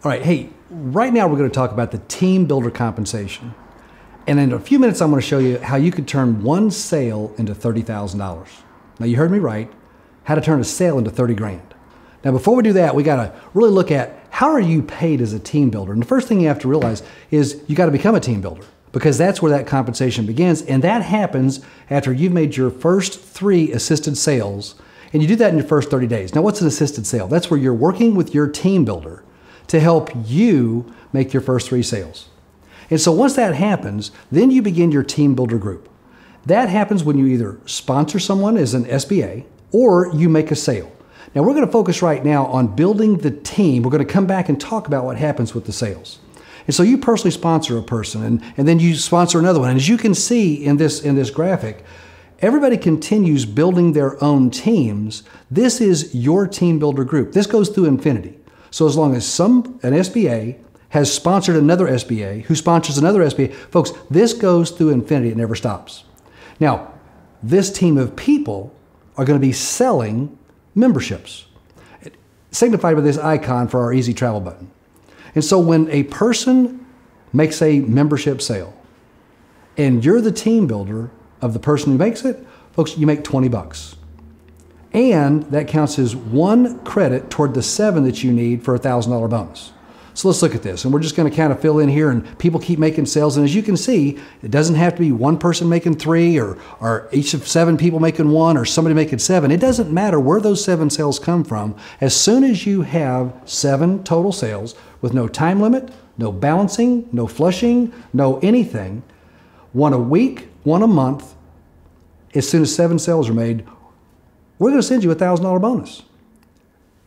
All right, hey, right now we're going to talk about the team builder compensation. And in a few minutes, I'm going to show you how you could turn one sale into $30,000. Now, you heard me right, how to turn a sale into 30 grand. Now, before we do that, we got to really look at how are you paid as a team builder? And the first thing you have to realize is you got to become a team builder, because that's where that compensation begins. And that happens after you've made your first 3 assisted sales, and you do that in your first 30 days. Now, what's an assisted sale? That's where you're working with your team builder to help you make your first 3 sales. And so once that happens, then you begin your team builder group. That happens when you either sponsor someone as an SBA or you make a sale. Now, we're going to focus right now on building the team. We're going to come back and talk about what happens with the sales. And so you personally sponsor a person, and then you sponsor another one. And as you can see in this graphic, everybody continues building their own teams. This is your team builder group. This goes through infinity. So as long as an SBA has sponsored another SBA, who sponsors another SBA, folks, this goes through infinity. It never stops. Now, this team of people are going to be selling memberships, signified by this icon for our easy travel button. And so when a person makes a membership sale and you're the team builder of the person who makes it, folks, you make 20 bucks. And that counts as 1 credit toward the 7 that you need for a $1,000 bonus. So let's look at this. And we're just going to kind of fill in here, and people keep making sales. And as you can see, it doesn't have to be one person making 3 or each of 7 people making 1 or somebody making 7. It doesn't matter where those 7 sales come from. As soon as you have 7 total sales with no time limit, no balancing, no flushing, no anything, 1 a week, 1 a month, as soon as 7 sales are made, we're going to send you a $1,000 bonus.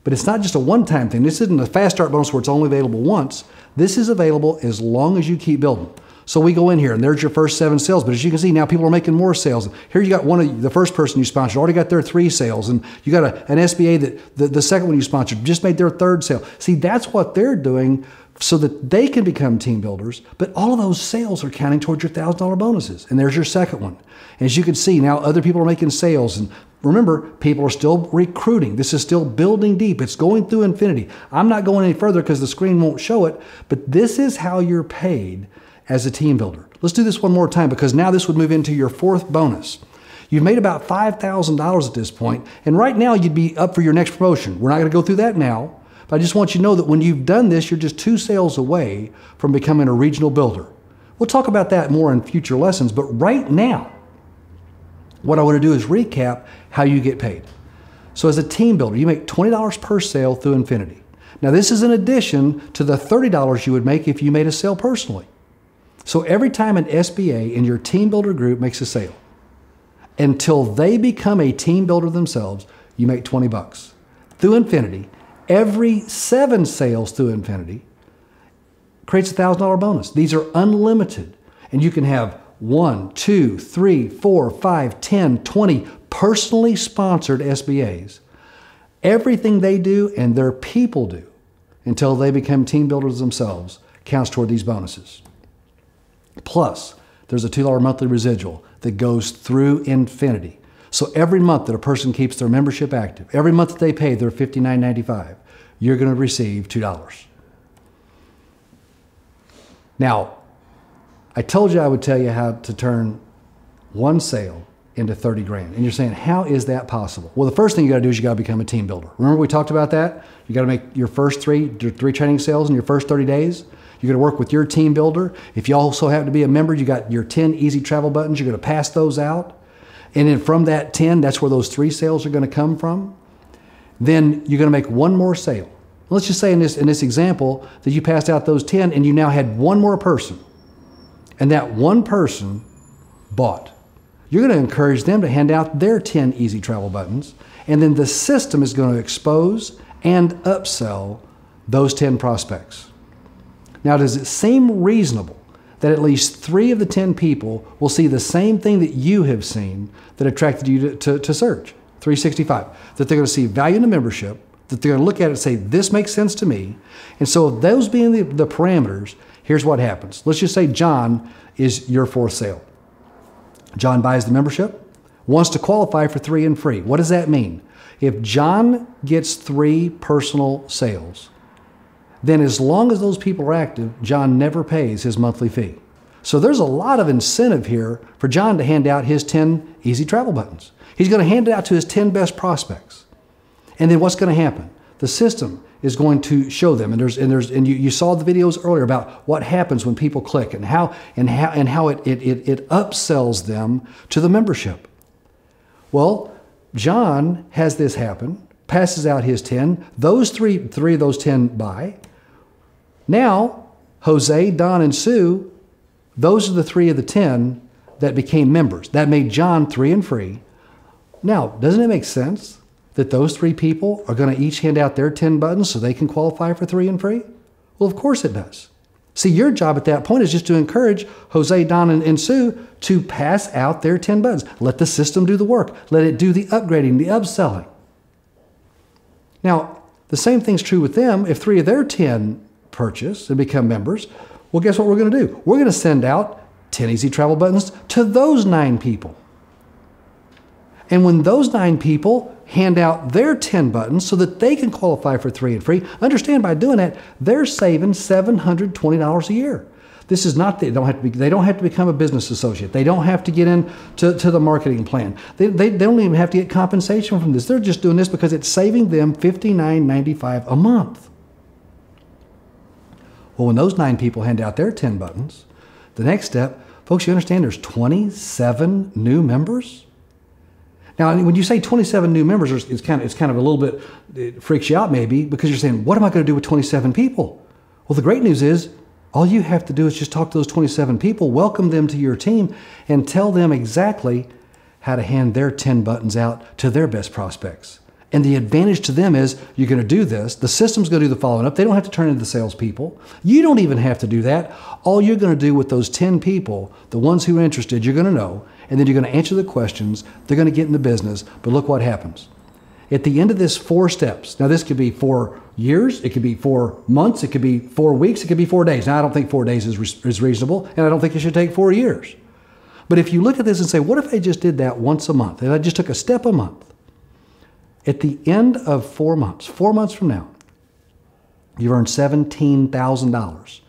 But it's not just a one-time thing. This isn't a fast start bonus where it's only available once. This is available as long as you keep building. So we go in here, and there's your first 7 sales. But as you can see, now people are making more sales. Here you got one of the first person you sponsored already got their 3 sales, and you got an SBA that the second one you sponsored just made their 3rd sale. See, that's what they're doing so that they can become team builders. But all of those sales are counting towards your $1,000 bonuses. And there's your second one. And as you can see, now other people are making sales. And remember, people are still recruiting. This is still building deep. It's going through infinity. I'm not going any further because the screen won't show it, but this is how you're paid as a team builder. Let's do this one more time, because now this would move into your 4th bonus. You've made about $5,000 at this point, and right now you'd be up for your next promotion. We're not going to go through that now, but I just want you to know that when you've done this, you're just 2 sales away from becoming a regional builder. We'll talk about that more in future lessons, but right now, what I want to do is recap how you get paid. So as a team builder, you make $20 per sale through infinity. Now, this is in addition to the $30 you would make if you made a sale personally. So every time an SBA in your team builder group makes a sale, until they become a team builder themselves, you make 20 bucks. Through infinity, every 7 sales through infinity creates a $1,000 bonus. These are unlimited, and you can have 1, 2, 3, 4, 5, 10, 20 personally sponsored SBAs. Everything they do and their people do until they become team builders themselves counts toward these bonuses. Plus, there's a $2 monthly residual that goes through infinity. So every month that a person keeps their membership active, every month that they pay their $59.95, you're going to receive $2. Now, I told you I would tell you how to turn one sale into 30 grand. And you're saying, how is that possible? Well, the first thing you got to do is you got to become a team builder. Remember we talked about that? You got to make your first 3 training sales in your first 30 days. You're going to work with your team builder. If you also happen to be a member, you got your 10 easy travel buttons. You're going to pass those out. And then from that 10, that's where those 3 sales are going to come from. Then you're going to make 1 more sale. Let's just say in this example that you passed out those 10 and you now had 1 more person. And that 1 person bought. You're going to encourage them to hand out their 10 easy travel buttons. And then the system is going to expose and upsell those 10 prospects. Now, does it seem reasonable that at least 3 of the 10 people will see the same thing that you have seen that attracted you to Surge 365? That they're going to see value in the membership, that they're going to look at it and say, this makes sense to me. And so those being the parameters, here's what happens. Let's just say John is your 4th sale. John buys the membership, wants to qualify for 3 and free. What does that mean? If John gets 3 personal sales, then as long as those people are active, John never pays his monthly fee. So there's a lot of incentive here for John to hand out his 10 easy travel buttons. He's going to hand it out to his 10 best prospects. And then what's going to happen? The system is going to show them, and you saw the videos earlier about what happens when people click and how it upsells them to the membership. Well, John has this happen, passes out his 10. Those three of those 10 buy. Now, Jose, Don, and Sue, those are the 3 of the 10 that became members. That made John 3 and free. Now, doesn't it make sense that those 3 people are going to each hand out their 10 buttons so they can qualify for 3 and free? Well, of course it does. See, your job at that point is just to encourage Jose, Don, and Sue to pass out their 10 buttons. Let the system do the work. Let it do the upgrading, the upselling. Now, the same thing's true with them. If 3 of their 10 purchase and become members, well, guess what we're going to do? We're going to send out 10 easy travel buttons to those 9 people. And when those 9 people hand out their 10 buttons so that they can qualify for 3 and free, understand by doing that, they're saving $720 a year. This is not, they don't have to become a business associate. They don't have to get into the marketing plan. They don't even have to get compensation from this. They're just doing this because it's saving them $59.95 a month. Well, when those 9 people hand out their 10 buttons, the next step, folks, you understand there's 27 new members? Now, when you say 27 new members, it's kind of a little bit, it freaks you out maybe, because you're saying, what am I going to do with 27 people? Well, the great news is, all you have to do is just talk to those 27 people, welcome them to your team, and tell them exactly how to hand their 10 buttons out to their best prospects. And the advantage to them is you're going to do this. The system's going to do the following up. They don't have to turn into salespeople. You don't even have to do that. All you're going to do with those 10 people, the ones who are interested, you're going to know, and then you're going to answer the questions. They're going to get in the business. But look what happens. At the end of this 4 steps, now this could be 4 years, it could be 4 months, it could be 4 weeks, it could be 4 days. Now, I don't think 4 days is reasonable, and I don't think it should take 4 years. But if you look at this and say, what if I just did that once a month? If I just took a step a month, at the end of 4 months from now, you've earned $17,000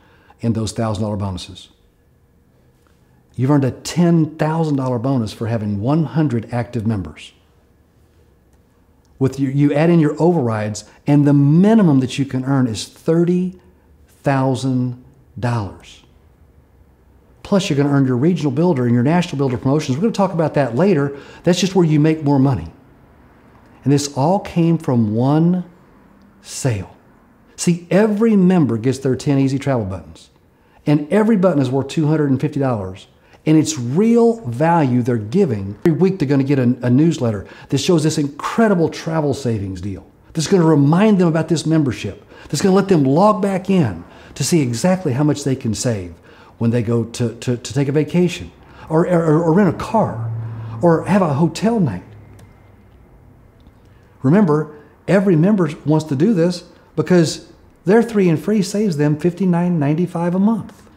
in those $1,000 bonuses. You've earned a $10,000 bonus for having 100 active members. With you add in your overrides, and the minimum that you can earn is $30,000. Plus, you're going to earn your regional builder and your national builder promotions. We're going to talk about that later. That's just where you make more money. And this all came from one sale. See, every member gets their 10 easy travel buttons, and every button is worth $250. And it's real value they're giving. Every week they're going to get a newsletter that shows this incredible travel savings deal. That's going to remind them about this membership. That's going to let them log back in to see exactly how much they can save when they go to take a vacation or rent a car or have a hotel night. Remember, every member wants to do this because their 3 and free saves them $59.95 a month.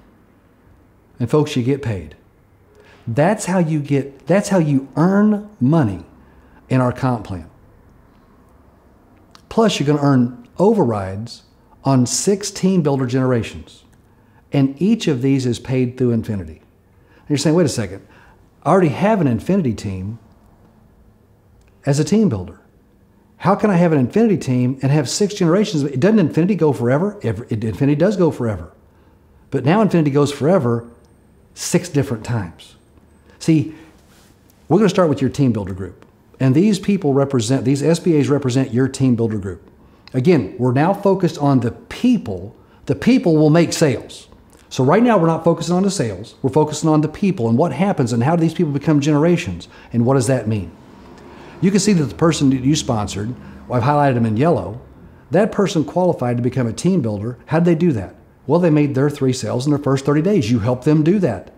And folks, you get paid. That's how you earn money in our comp plan. Plus, you're going to earn overrides on 6 team builder generations. And each of these is paid through Infinity. And you're saying, wait a second, I already have an Infinity team as a team builder. How can I have an Infinity team and have 6 generations? Doesn't Infinity go forever? Infinity does go forever. But now Infinity goes forever 6 different times. See, we're going to start with your team builder group. And these people represent, these SBAs represent your team builder group. Again, we're now focused on the people. The people will make sales. So right now we're not focusing on the sales. We're focusing on the people and what happens and how do these people become generations and what does that mean? You can see that the person that you sponsored, I've highlighted them in yellow, that person qualified to become a team builder. How did they do that? Well, they made their 3 sales in their first 30 days. You helped them do that.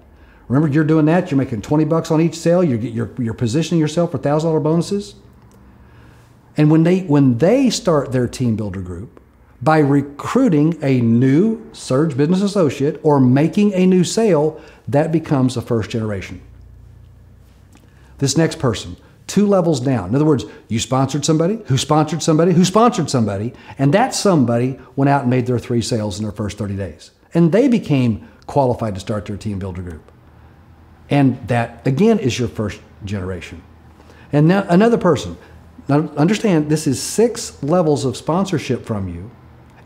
Remember, you're doing that. You're making $20 on each sale. You're positioning yourself for $1,000 bonuses. And when they start their team builder group, by recruiting a new Surge business associate or making a new sale, that becomes a first generation. This next person, 2 levels down. In other words, you sponsored somebody, who sponsored somebody, who sponsored somebody, and that somebody went out and made their 3 sales in their first 30 days. And they became qualified to start their team builder group. And that, again, is your first generation. And now another person. Now understand, this is 6 levels of sponsorship from you.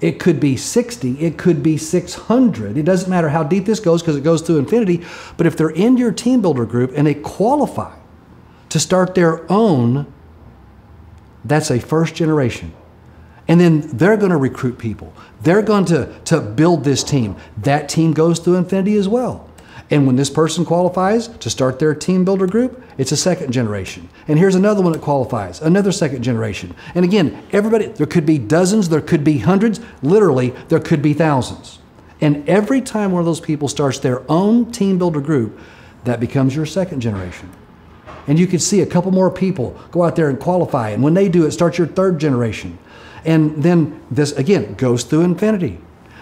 It could be 60, it could be 600. It doesn't matter how deep this goes because it goes through infinity. But if they're in your team builder group and they qualify to start their own, that's a first generation. And then they're going to recruit people. They're going to build this team. That team goes through infinity as well. And when this person qualifies to start their team builder group, it's a second generation. And here's another one that qualifies, another second generation. And again, everybody, there could be dozens, there could be hundreds, literally, there could be thousands. And every time one of those people starts their own team builder group, that becomes your second generation. And you could see a couple more people go out there and qualify. And when they do, it starts your third generation. And then this, again, goes through infinity.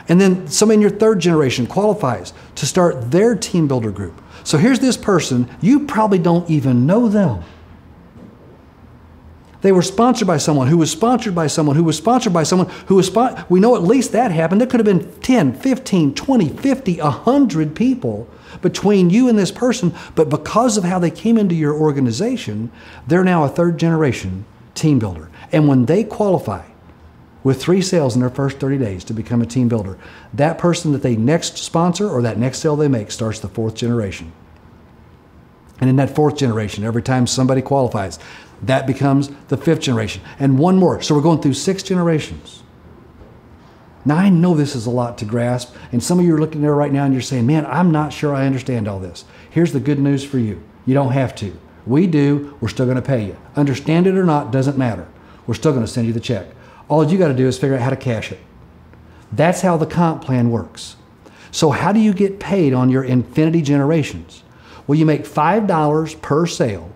And then somebody in your third generation qualifies to start their team builder group. So here's this person, you probably don't even know them. They were sponsored by someone who was sponsored by someone who was sponsored by someone who was sponsored. We know at least that happened. There could have been 10, 15, 20, 50, 100 people between you and this person. But because of how they came into your organization, they're now a third generation team builder. And when they qualify with 3 sales in their first 30 days to become a team builder, that person that they next sponsor or that next sale they make starts the 4th generation. And in that 4th generation, every time somebody qualifies, that becomes the 5th generation. And one more. So we're going through 6 generations. Now, I know this is a lot to grasp, and some of you are looking there right now and you're saying, man, I'm not sure I understand all this. Here's the good news for you. You don't have to. We do. We're still going to pay you. Understand it or not, doesn't matter. We're still going to send you the check. All you got to do is figure out how to cash it. That's how the comp plan works. So how do you get paid on your infinity generations? Well, you make $5 per sale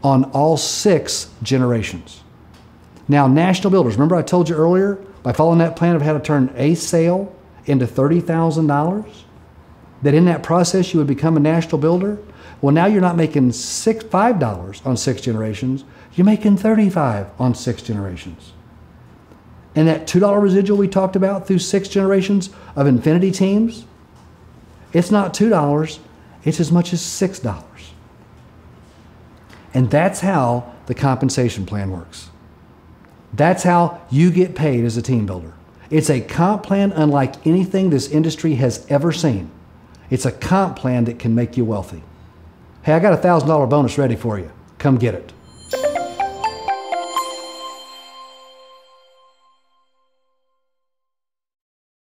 on all 6 generations. Now, national builders, remember I told you earlier, by following that plan of how to turn a sale into $30,000, that in that process you would become a national builder? Well, now you're not making $5 on 6 generations, you're making $35 on 6 generations. And that $2 residual we talked about through 6 generations of infinity teams, it's not $2, it's as much as $6. And that's how the compensation plan works. That's how you get paid as a team builder. It's a comp plan unlike anything this industry has ever seen. It's a comp plan that can make you wealthy. Hey, I got a $1,000 bonus ready for you. Come get it.